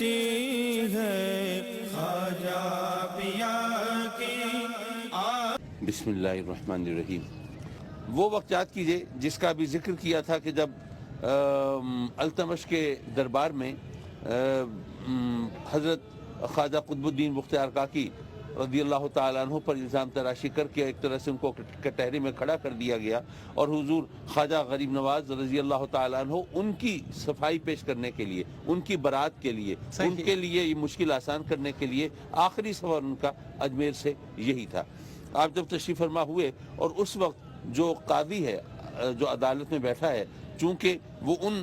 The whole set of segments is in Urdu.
مٹی ہے خواجہ پیا کی بسم اللہ الرحمن الرحیم۔ وہ وقت یاد کیجئے جس کا بھی ذکر کیا تھا کہ جب التمش کے دربار میں حضرت خواجہ قطب الدین بختیار کاکی رضی اللہ تعالیٰ عنہ پر الزام تراشی کر کے ایک طرح سے ان کو کٹہرے میں کھڑا کر دیا گیا، اور حضور خواجہ غریب نواز رضی اللہ تعالیٰ عنہ ان کی صفائی پیش کرنے کے لیے، ان کی برات کے لیے، ان کے لیے یہ مشکل آسان کرنے کے لیے آخری سفر ان کا اجمیر سے یہی تھا۔ آپ جب تشریف فرما ہوئے اور اس وقت جو قاضی ہے جو عدالت میں بیٹھا ہے، چونکہ وہ ان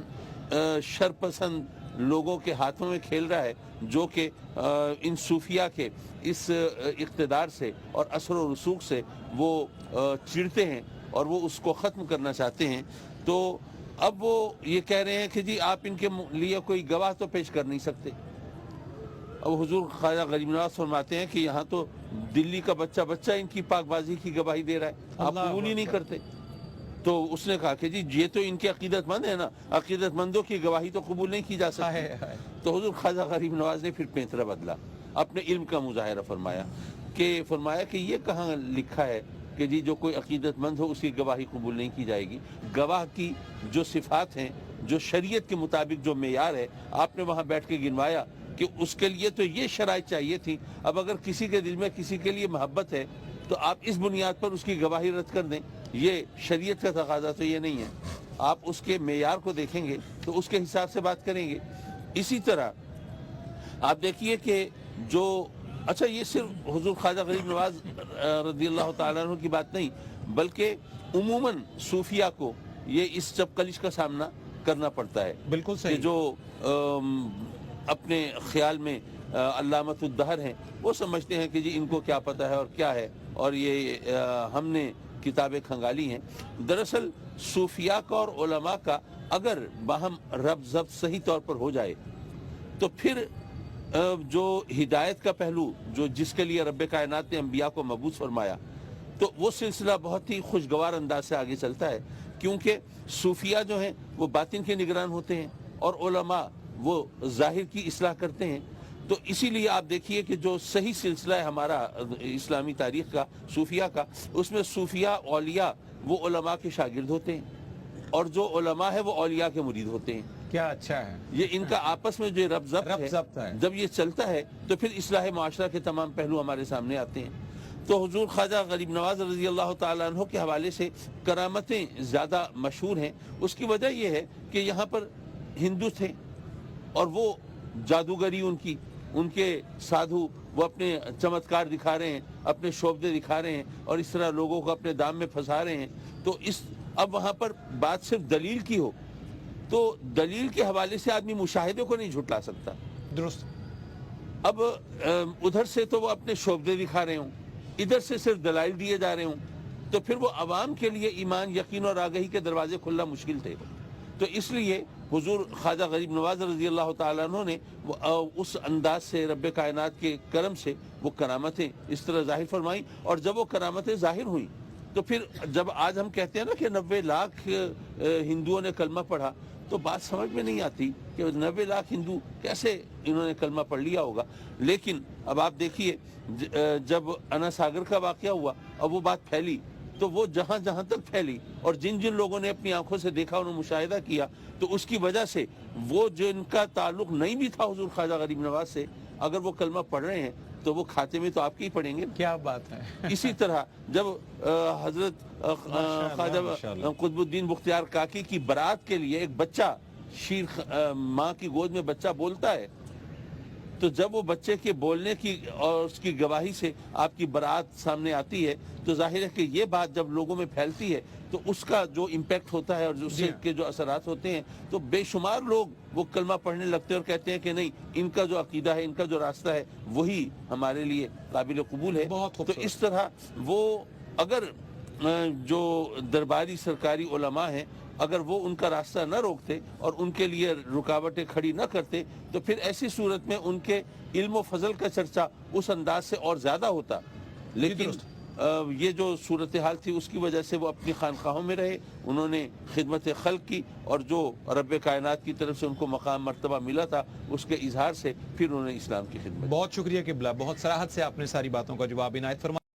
شرپسند لوگوں کے ہاتھوں میں کھیل رہا ہے جو کہ ان صوفیہ کے اس اقتدار سے اور اثر و رسوخ سے وہ چڑھتے ہیں اور وہ اس کو ختم کرنا چاہتے ہیں، تو اب وہ یہ کہہ رہے ہیں کہ جی آپ ان کے لیے کوئی گواہ تو پیش کر نہیں سکتے۔ اب حضور خواجہ غریب نواز فرماتے ہیں کہ یہاں تو دلی کا بچہ ان کی پاک بازی کی گواہی دے رہا ہے، آپ قبول ہی نہیں کرتے۔ تو اس نے کہا کہ جی یہ تو ان کے عقیدت مند ہے نا، عقیدت مندوں کی گواہی تو قبول نہیں کی جا سکتی۔ تو حضور خواجہ غریب نواز نے پھر پینترا بدلا، اپنے علم کا مظاہرہ فرمایا کہ یہ کہاں لکھا ہے کہ جی جو کوئی عقیدت مند ہو اس کی گواہی قبول نہیں کی جائے گی۔ گواہ کی جو صفات ہیں، جو شریعت کے مطابق جو معیار ہے، آپ نے وہاں بیٹھ کے گنوایا کہ اس کے لیے تو یہ شرائط چاہیے تھی۔ اب اگر کسی کے دل میں کسی کے لیے محبت ہے تو آپ اس بنیاد پر اس کی گواہی رد کر دیں، یہ شریعت کا تقاضا تو یہ نہیں ہے۔ آپ اس کے معیار کو دیکھیں گے تو اس کے حساب سے بات کریں گے۔ اسی طرح آپ دیکھیے کہ جو اچھا یہ صرف حضور خواجہ غریب نواز رضی اللہ تعالیٰ عنہ کی بات نہیں، بلکہ عموماً صوفیہ کو یہ اس چپقلش کا سامنا کرنا پڑتا ہے۔ بالکل صحیح، کہ جو اپنے خیال میں علامت الدہر ہیں، وہ سمجھتے ہیں کہ جی ان کو کیا پتہ ہے اور کیا ہے، اور یہ ہم نے کتابیں کھنگالی ہیں۔ دراصل صوفیاء کا اور علماء کا اگر باہم ربط ضبط صحیح طور پر ہو جائے تو پھر جو ہدایت کا پہلو جو جس کے لیے رب کائنات نے انبیاء کو مبعوث فرمایا، تو وہ سلسلہ بہت ہی خوشگوار انداز سے آگے چلتا ہے، کیونکہ صوفیاء جو ہیں وہ باطن کے نگران ہوتے ہیں اور علماء وہ ظاہر کی اصلاح کرتے ہیں۔ تو اسی لیے آپ دیکھیے کہ جو صحیح سلسلہ ہے ہمارا اسلامی تاریخ کا صوفیاء کا، اس میں صوفیاء اولیاء وہ علماء کے شاگرد ہوتے ہیں، اور جو علماء ہے وہ اولیاء کے مرید ہوتے ہیں۔ کیا اچھا ہے، یہ ان کا آپس میں جو ربط ضبط ہے، جب یہ چلتا ہے تو پھر اصلاح معاشرہ کے تمام پہلو ہمارے سامنے آتے ہیں۔ تو حضور خواجہ غریب نواز رضی اللہ تعالیٰ عنہ کے حوالے سے کرامتیں زیادہ مشہور ہیں۔ اس کی وجہ یہ ہے کہ یہاں پر ہندو تھے اور وہ جادوگری ان کے سادھو وہ اپنے چمتکار دکھا رہے ہیں، اپنے شعبدے دکھا رہے ہیں، اور اس طرح لوگوں کو اپنے دام میں پھنسا رہے ہیں۔ تو اب وہاں پر بات صرف دلیل کی ہو تو دلیل کے حوالے سے آدمی مشاہدے کو نہیں جھٹلا سکتا۔ درست۔ اب ادھر سے تو وہ اپنے شعبدے دکھا رہے ہوں، ادھر سے صرف دلائل دیے جا رہے ہوں، تو پھر وہ عوام کے لیے ایمان، یقین اور آگہی کے دروازے کھلنا مشکل تھے۔ تو اس لیے حضور خواجہ غریب نواز رضی اللہ تعالیٰ عنہ نے اس انداز سے رب کائنات کے کرم سے وہ کرامتیں اس طرح ظاہر فرمائیں، اور جب وہ کرامتیں ظاہر ہوئیں تو پھر جب آج ہم کہتے ہیں نا کہ 90 لاکھ ہندوؤں نے کلمہ پڑھا، تو بات سمجھ میں نہیں آتی کہ 90 لاکھ ہندو کیسے انہوں نے کلمہ پڑھ لیا ہوگا۔ لیکن اب آپ دیکھیے جب انا ساگر کا واقعہ ہوا، اب وہ بات پھیلی، تو وہ جہاں جہاں تک پھیلی اور جن جن لوگوں نے اپنی آنکھوں سے دیکھا، انہوں نے مشاہدہ کیا، تو اس کی وجہ سے وہ جو ان کا تعلق نہیں بھی تھا حضور خواجہ غریب نواز سے، اگر وہ کلمہ پڑھ رہے ہیں تو وہ کھاتے میں تو آپ کے ہی پڑھیں گے۔ کیا بات ہے۔ اسی طرح جب حضرت خواجہ قطب الدین بختیار کاکی کی برات کے لیے ایک بچہ ماں کی گود میں بچہ بولتا ہے، تو جب وہ بچے کے بولنے کی اور اس کی گواہی سے آپ کی برات سامنے آتی ہے، تو ظاہر ہے کہ یہ بات جب لوگوں میں پھیلتی ہے تو اس کا جو امپیکٹ ہوتا ہے اور اس کے جو اثرات ہوتے ہیں، تو بے شمار لوگ وہ کلمہ پڑھنے لگتے ہیں اور کہتے ہیں کہ نہیں، ان کا جو عقیدہ ہے، ان کا جو راستہ ہے، وہی ہمارے لیے قابل قبول ہے۔ تو اس طرح وہ اگر جو درباری سرکاری علماء ہیں، اگر وہ ان کا راستہ نہ روکتے اور ان کے لیے رکاوٹیں کھڑی نہ کرتے، تو پھر ایسی صورت میں ان کے علم و فضل کا چرچا اس انداز سے اور زیادہ ہوتا۔ لیکن یہ جو صورتحال تھی اس کی وجہ سے وہ اپنی خانقاہوں میں رہے، انہوں نے خدمت خلق کی، اور جو رب کائنات کی طرف سے ان کو مقام مرتبہ ملا تھا اس کے اظہار سے پھر انہوں نے اسلام کی خدمت. بہت شکریہ قبلہ، بہت صراحت سے آپ نے ساری باتوں کا جواب عنایت فرمایا.